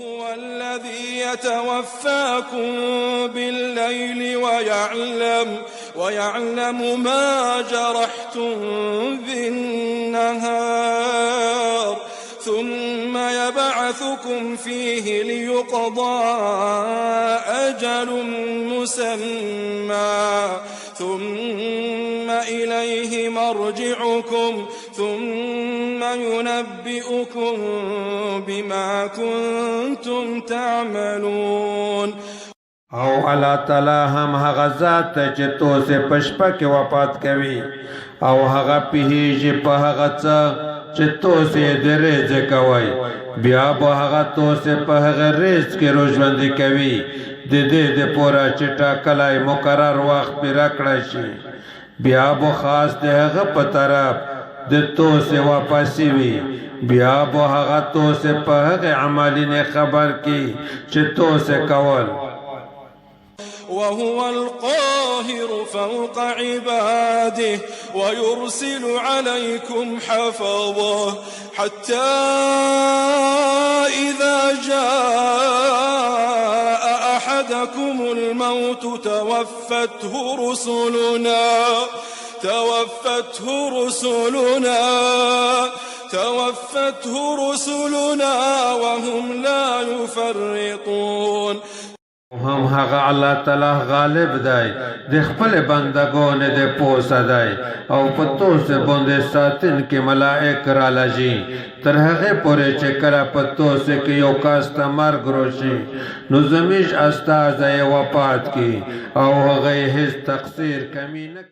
وهو الذي يتوفاكم بالليل ويعلم ما جرحتم بالنهار ثم يبعثكم فيه ليقضى أجل مسمى ثم إليه مرجعكم ثم ينبئكم بما كنتم تعملون. او اللہ تعالی هم هغه ذات ته چې تو سه پشپا کې وفات کوي او هغه پیږي په هغه څه چې تو سه درې ځکوي بیا به هغه تو سه په هغه ریس کې روزبندي کوي د دې د پورا چټا کلای مقرر وخت پر راکړی شي بیا به خاص د هغه په طرف د تو سه واپسی وي بیا به هغه تو سه په هغه عملینه خبر کی چې تو سه کول. وهو القاهر فوق عباده ويرسل عليكم حفظه حتى إذا جاء أحدكم الموت توفته رسلنا وهم لا يفرطون. هم هغه الله تعالی غالب دی د خپل بندگان د پوسه دی او په توسه باندې ساتن کې ملائک را لږي تر هغه پورې چې کله په توسه کې یو کس ته مرګ راشي نو زميش استاد یې وفات کی او هغه هیڅ تقصیر کمی نه